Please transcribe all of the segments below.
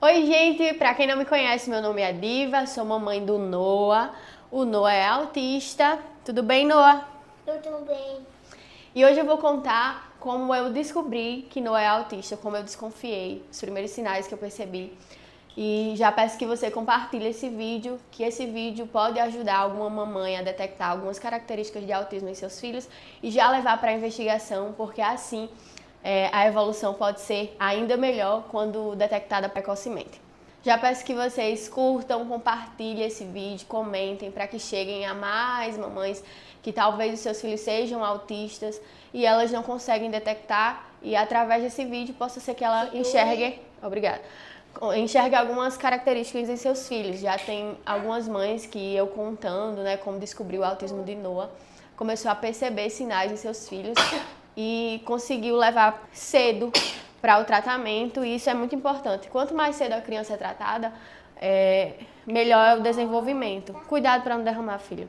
Oi, gente! Pra quem não me conhece, meu nome é Diva, sou mamãe do Noah. O Noah é autista. Tudo bem, Noah? Tudo bem. E hoje eu vou contar como eu descobri que Noah é autista, como eu desconfiei, os primeiros sinais que eu percebi. E já peço que você compartilhe esse vídeo, que esse vídeo pode ajudar alguma mamãe a detectar algumas características de autismo em seus filhos e já levar para a investigação, porque assim a evolução pode ser ainda melhor quando detectada precocemente. Já peço que vocês curtam, compartilhem esse vídeo, comentem para que cheguem a mais mamães que talvez os seus filhos sejam autistas e elas não conseguem detectar e através desse vídeo possa ser que ela enxergue, enxergue algumas características em seus filhos. Já tem algumas mães que eu contando, né, como descobriu o autismo de Noah, começou a perceber sinais em seus filhos e conseguiu levar cedo para o tratamento, e isso é muito importante. Quanto mais cedo a criança é tratada, melhor é o desenvolvimento. Cuidado para não derramar, filho.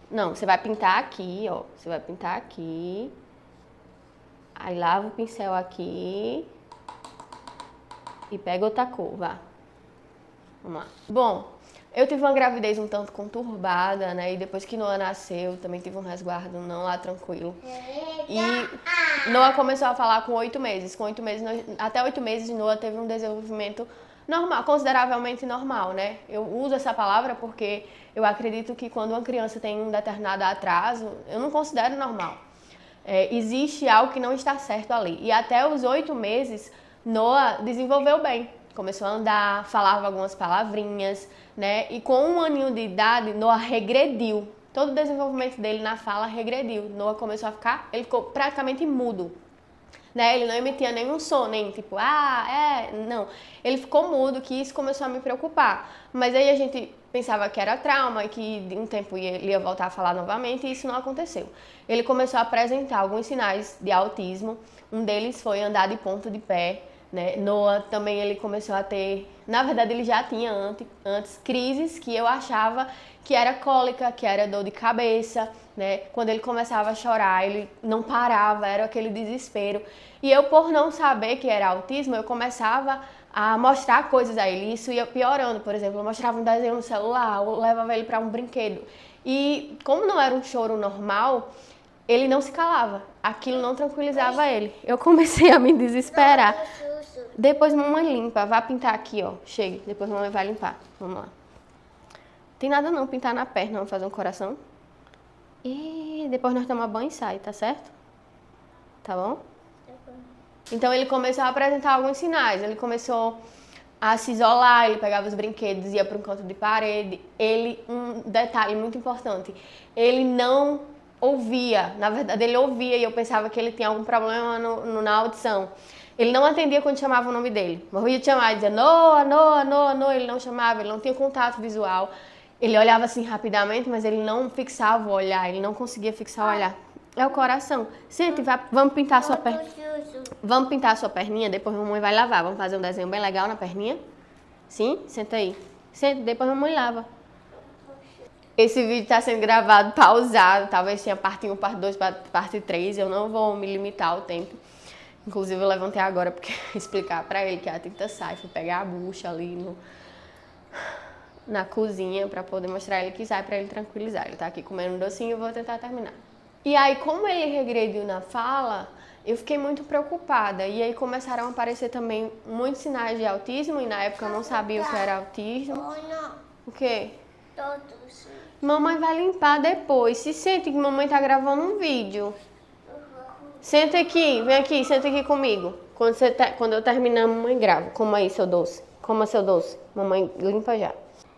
Não, você vai pintar aqui, ó. Você vai pintar aqui. Aí lava o pincel aqui. E pega outra cor, vá. Vamos lá. Bom, eu tive uma gravidez um tanto conturbada, né? E depois que Noah nasceu, também tive um resguardo não lá tranquilo. E Noah começou a falar com 8 meses. Até 8 meses, Noah teve um desenvolvimento normal, consideravelmente normal, né? Eu uso essa palavra porque eu acredito que quando uma criança tem um determinado atraso, eu não considero normal. Existe algo que não está certo ali. E até os 8 meses, Noah desenvolveu bem. Começou a andar, falava algumas palavrinhas, né? E com 1 aninho de idade, Noah regrediu. Todo o desenvolvimento dele na fala regrediu. Noah começou a ele ficou praticamente mudo. Né? Ele não emitia nenhum som, nem tipo, não. Ele ficou mudo, que isso começou a me preocupar. Mas aí a gente pensava que era trauma e que de um tempo ele ia voltar a falar novamente, e isso não aconteceu. Ele começou a apresentar alguns sinais de autismo. Um deles foi andar de ponta de pé, né? Noah também ele começou a ter, na verdade ele já tinha antes crises que eu achava que era cólica, que era dor de cabeça, né? Quando ele começava a chorar, ele não parava, era aquele desespero. E eu, por não saber que era autismo, eu começava a mostrar coisas a ele. Isso ia piorando. Por exemplo, eu mostrava um desenho no celular, eu levava ele para um brinquedo. E como não era um choro normal, ele não se calava. Aquilo não tranquilizava ele. Eu comecei a me desesperar. Depois mamãe limpa. Vai pintar aqui, ó. Chega. Depois mamãe vai limpar. Vamos lá. Tem nada não, pintar na perna. Vamos fazer um coração. E depois nós tomamos banho e sai, tá certo? Tá bom? Então ele começou a apresentar alguns sinais. Ele começou a se isolar, ele pegava os brinquedos, ia para um canto de parede. Um detalhe muito importante, ele não ouvia. Na verdade, ele ouvia e eu pensava que ele tinha algum problema na audição. Ele não atendia quando chamava o nome dele. Morria de chamar e dizia Noah, Noah, Noah, Noah. Ele não chamava, ele não tinha contato visual. Ele olhava assim rapidamente, mas ele não fixava o olhar, ele não conseguia fixar o olhar. É o coração. Sente, vamos pintar a sua perna. Vamos pintar a sua perninha, depois a mamãe vai lavar. Vamos fazer um desenho bem legal na perninha? Sim? Senta aí. Senta, depois a mamãe lava. Esse vídeo está sendo gravado pausado. Talvez tenha parte 1, parte 2, parte 3. Eu não vou me limitar ao tempo. Inclusive eu levantei agora porque explicar para ele que a tinta sai. Fui pegar a bucha ali na cozinha para poder mostrar ele que sai, para ele tranquilizar. Ele tá aqui comendo um docinho e eu vou tentar terminar. E aí, como ele regrediu na fala, eu fiquei muito preocupada. E aí começaram a aparecer também muitos sinais de autismo, e na época eu não sabia o que era autismo. O quê? Todos. Mamãe vai limpar depois. Se sente que mamãe tá gravando um vídeo. Senta aqui, vem aqui, senta aqui comigo. Quando eu terminar, mamãe grava. Coma aí seu doce. Coma seu doce. Mamãe limpa já.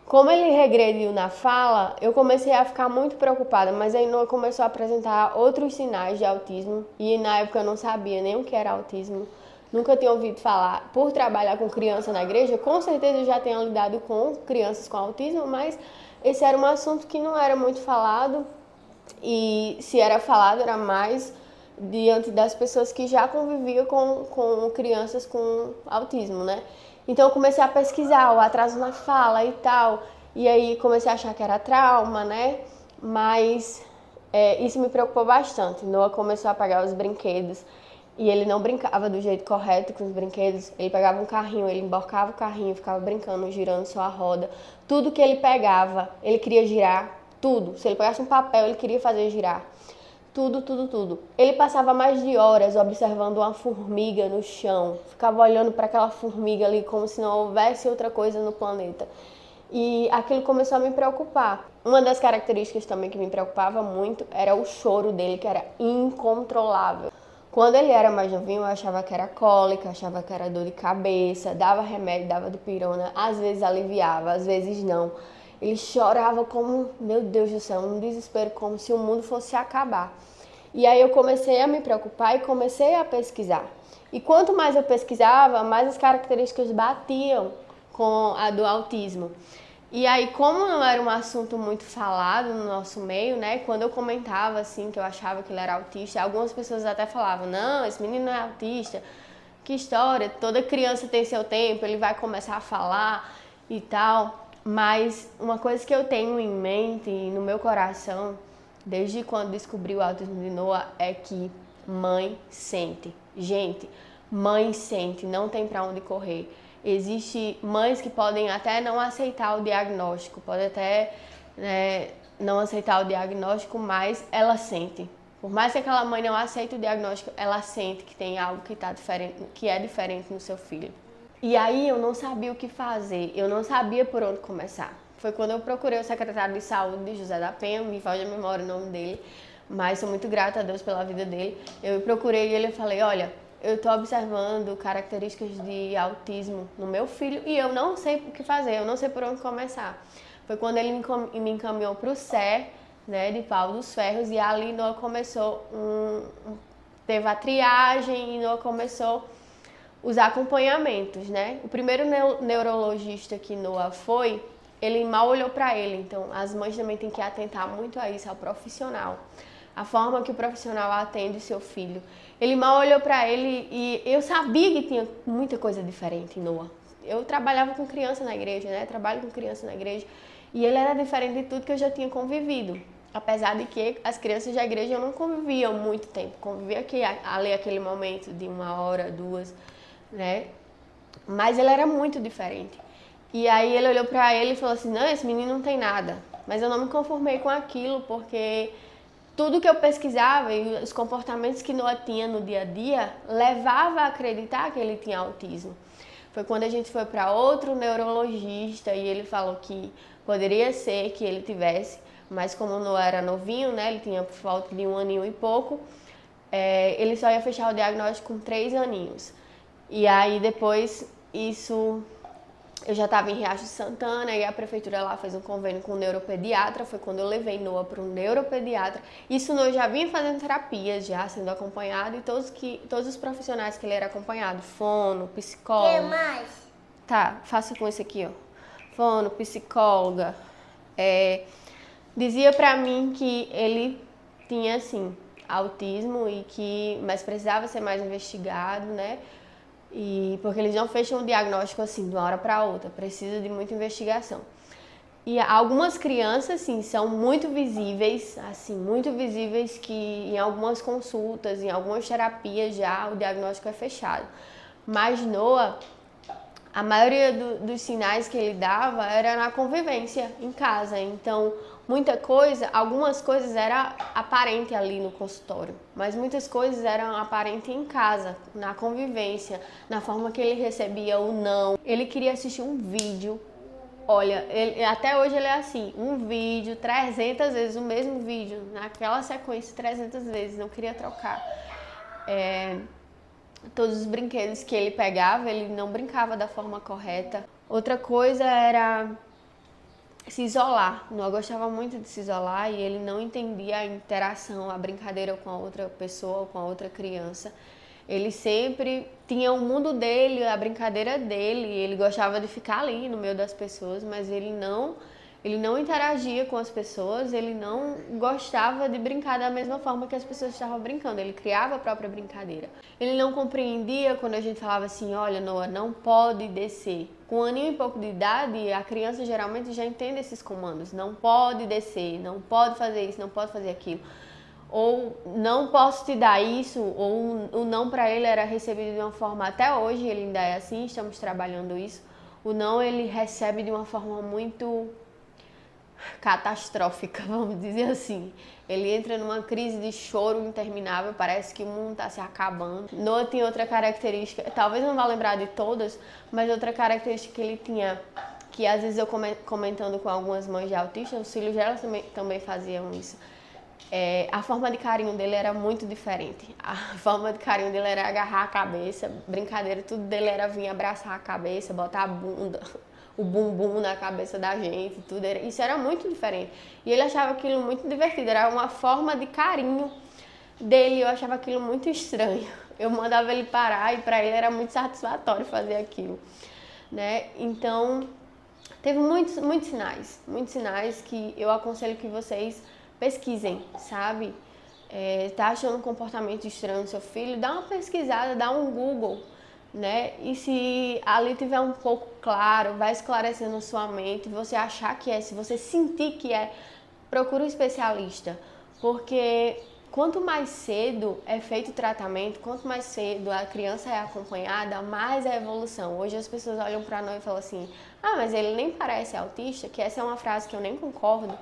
Como ele regrediu na fala, eu comecei a ficar muito preocupada, mas aí Noah começou a apresentar outros sinais de autismo, e na época eu não sabia nem o que era autismo, nunca tinha ouvido falar. Por trabalhar com criança na igreja, com certeza eu já tenho lidado com crianças com autismo, mas esse era um assunto que não era muito falado, e se era falado era mais diante das pessoas que já conviviam com crianças com autismo, né? Então eu comecei a pesquisar o atraso na fala e tal, e aí comecei a achar que era trauma, né? Mas isso me preocupou bastante. Noah começou a pegar os brinquedos E ele não brincava do jeito correto com os brinquedos. Ele pegava um carrinho, ele emborcava o carrinho, ficava brincando, girando só a roda. Tudo que ele pegava, ele queria girar. Tudo. Se ele pegasse um papel, ele queria fazer girar. Tudo, tudo, tudo. Ele passava mais de horas observando uma formiga no chão. Ficava olhando para aquela formiga ali como se não houvesse outra coisa no planeta. E aquilo começou a me preocupar. Uma das características também que me preocupava muito era o choro dele, que era incontrolável. Quando ele era mais novinho, eu achava que era cólica, achava que era dor de cabeça, dava remédio, dava dipirona, às vezes aliviava, às vezes não. Ele chorava como, meu Deus do céu, um desespero, como se o mundo fosse acabar. E aí eu comecei a me preocupar e comecei a pesquisar. E quanto mais eu pesquisava, mais as características batiam com a do autismo. E aí, como não era um assunto muito falado no nosso meio, né? Quando eu comentava, assim, que eu achava que ele era autista, algumas pessoas até falavam, não, esse menino não é autista, que história, toda criança tem seu tempo, ele vai começar a falar e tal. Mas uma coisa que eu tenho em mente e no meu coração, desde quando descobri o autismo de Noah, é que mãe sente. Gente, mãe sente, não tem pra onde correr. Existem mães que podem até não aceitar o diagnóstico, podem até não aceitar o diagnóstico, mas ela sente. Por mais que aquela mãe não aceite o diagnóstico, ela sente que tem algo que é diferente no seu filho. E aí eu não sabia o que fazer, eu não sabia por onde começar. Foi quando eu procurei o secretário de saúde de José da Penha, me foge a memória o nome dele, mas sou muito grata a Deus pela vida dele. Eu procurei ele e falei, olha, eu estou observando características de autismo no meu filho e eu não sei o que fazer, eu não sei por onde começar. Foi quando ele me encaminhou para o SER, né, de Pau dos Ferros, e ali Noah começou teve a triagem e Noah começou os acompanhamentos, né? O primeiro neurologista que Noah foi, ele mal olhou para ele, então as mães também têm que atentar muito a isso, ao profissional. A forma que o profissional atende o seu filho. Ele mal olhou para ele e eu sabia que tinha muita coisa diferente em Noah. Eu trabalhava com criança na igreja, né? Trabalho com criança na igreja e ele era diferente de tudo que eu já tinha convivido. Apesar de que as crianças da igreja eu não convivia muito tempo. Convivia ali aquele momento de 1 hora, 2, né? Mas ele era muito diferente. E aí ele olhou pra ele e falou assim, não, esse menino não tem nada. Mas eu não me conformei com aquilo, porque tudo que eu pesquisava e os comportamentos que Noah tinha no dia a dia levava a acreditar que ele tinha autismo. Foi quando a gente foi para outro neurologista e ele falou que poderia ser que ele tivesse, mas como Noah era novinho, né, ele tinha por volta de 1 aninho e pouco, ele só ia fechar o diagnóstico com 3 aninhos. E aí depois eu já estava em Riacho de Santana e a prefeitura lá fez um convênio com o neuropediatra, foi quando eu levei Noah para um neuropediatra. Isso Noah já vinha fazendo terapias, já sendo acompanhado, e todos os profissionais que ele era acompanhado, fono, psicólogo. O que mais? Tá, faça com esse aqui, ó. Fono, psicóloga. Dizia pra mim que ele tinha, assim, autismo mas precisava ser mais investigado, né? E porque eles não fecham o diagnóstico assim de uma hora para outra, precisa de muita investigação. E algumas crianças, sim, são muito visíveis, que em algumas consultas, em algumas terapias já o diagnóstico é fechado. Mas Noah, a maioria dos sinais que ele dava era na convivência em casa, então algumas coisas eram aparentes ali no consultório, mas muitas coisas eram aparentes em casa, na convivência, na forma que ele recebia o não. Ele queria assistir um vídeo, olha, até hoje ele é assim, um vídeo, 300 vezes o mesmo vídeo, naquela sequência 300 vezes, não queria trocar. Todos os brinquedos que ele pegava, ele não brincava da forma correta. Outra coisa era se isolar. Noah gostava muito de se isolar e ele não entendia a interação, a brincadeira com a outra pessoa, com a outra criança. Ele sempre tinha o mundo dele, a brincadeira dele, ele gostava de ficar ali no meio das pessoas, mas ele não interagia com as pessoas, ele não gostava de brincar da mesma forma que as pessoas estavam brincando, ele criava a própria brincadeira. Ele não compreendia quando a gente falava assim, olha Noah, não pode descer. Com 1 aninho e pouco de idade, a criança geralmente já entende esses comandos, não pode descer, não pode fazer isso, não pode fazer aquilo. ou não posso te dar isso, ou o não para ele era recebido de uma forma, até hoje ele ainda é assim, estamos trabalhando isso, o não ele recebe de uma forma muito catastrófica, vamos dizer assim. Ele entra numa crise de choro interminável, parece que o mundo está se acabando. Noah tem outra característica, talvez não vá lembrar de todas, mas outra característica que ele tinha, que às vezes eu comentando com algumas mães de autistas, os filhos delas também faziam isso. A forma de carinho dele era muito diferente. A forma de carinho dele era agarrar a cabeça, brincadeira, tudo dele era vir abraçar a cabeça, botar a bunda, o bumbum na cabeça da gente, tudo isso era muito diferente. E ele achava aquilo muito divertido, era uma forma de carinho dele, eu achava aquilo muito estranho. Eu mandava ele parar e para ele era muito satisfatório fazer aquilo, né? Então, teve muitos sinais que eu aconselho que vocês pesquisem, sabe? Tá achando um comportamento estranho do seu filho? Dá uma pesquisada, dá um Google, né? E se ali tiver um pouco claro, vai esclarecendo na sua mente, você achar que se você sentir que procura um especialista, porque quanto mais cedo é feito o tratamento, quanto mais cedo a criança é acompanhada, mais é a evolução. Hoje as pessoas olham para nós e falam assim, mas ele nem parece autista, que essa é uma frase que eu nem concordo,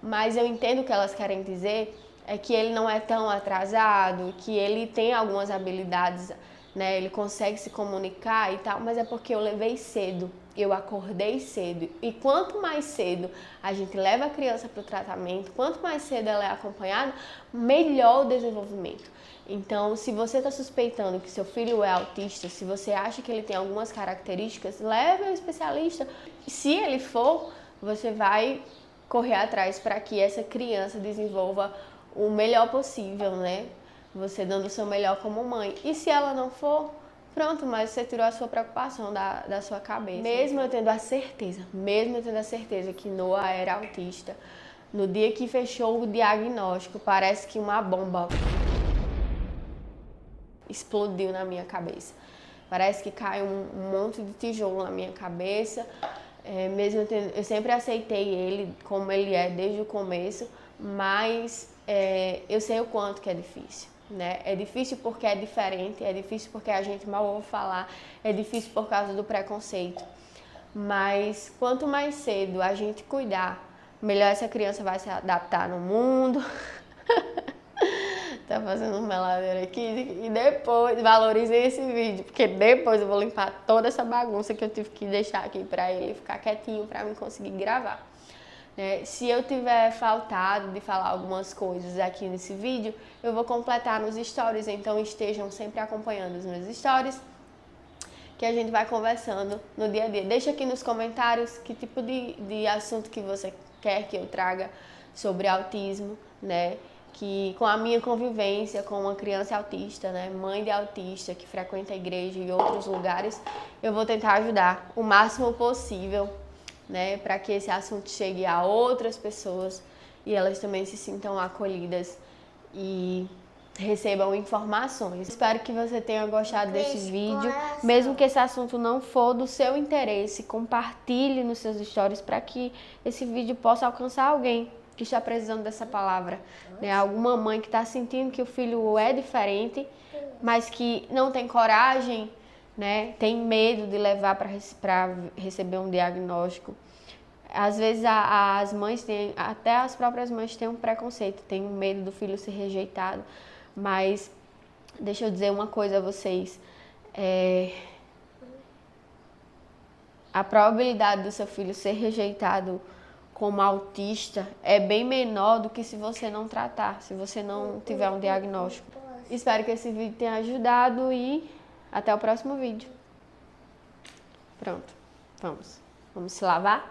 mas eu entendo o que elas querem dizer, é que ele não é tão atrasado, que ele tem algumas habilidades, né? Ele consegue se comunicar e tal, mas é porque eu levei cedo, eu acordei cedo. E quanto mais cedo a gente leva a criança para o tratamento, quanto mais cedo ela é acompanhada, melhor o desenvolvimento. Então, se você está suspeitando que seu filho é autista, se você acha que ele tem algumas características, leve ao especialista. Se ele for, você vai correr atrás para que essa criança desenvolva o melhor possível, né? Você dando o seu melhor como mãe. E se ela não for, pronto, mas você tirou a sua preocupação da sua cabeça. Mesmo eu tendo a certeza que Noah era autista, no dia que fechou o diagnóstico, parece que uma bomba explodiu na minha cabeça. Parece que caiu um monte de tijolo na minha cabeça. Eu sempre aceitei ele como ele é desde o começo, mas eu sei o quanto que é difícil, né? É difícil porque é diferente, é difícil porque a gente mal ouve falar, é difícil por causa do preconceito. Mas quanto mais cedo a gente cuidar, melhor essa criança vai se adaptar no mundo. Tá fazendo uma meladeira aqui e depois valorizem esse vídeo, porque depois eu vou limpar toda essa bagunça que eu tive que deixar aqui pra ele ficar quietinho pra mim conseguir gravar. Se eu tiver faltado de falar algumas coisas aqui nesse vídeo, eu vou completar nos stories, então estejam sempre acompanhando os meus stories, que a gente vai conversando no dia a dia. Deixa aqui nos comentários que tipo de assunto que você quer que eu traga sobre autismo, né? Que com a minha convivência com uma criança autista, né, mãe de autista que frequenta a igreja e outros lugares, eu vou tentar ajudar o máximo possível, né, para que esse assunto chegue a outras pessoas e elas também se sintam acolhidas e recebam informações. Espero que você tenha gostado desse vídeo. Mesmo que esse assunto não for do seu interesse, compartilhe nos seus stories para que esse vídeo possa alcançar alguém que está precisando dessa palavra, né? Alguma mãe que está sentindo que o filho é diferente, mas que não tem coragem, né? Tem medo de levar para receber um diagnóstico. Às vezes as mães têm, até as próprias mães têm um preconceito, têm um medo do filho ser rejeitado, mas deixa eu dizer uma coisa a vocês, a probabilidade do seu filho ser rejeitado como autista é bem menor do que se você não tratar, se você não tiver um diagnóstico. Espero que esse vídeo tenha ajudado e até o próximo vídeo. Pronto, vamos se lavar?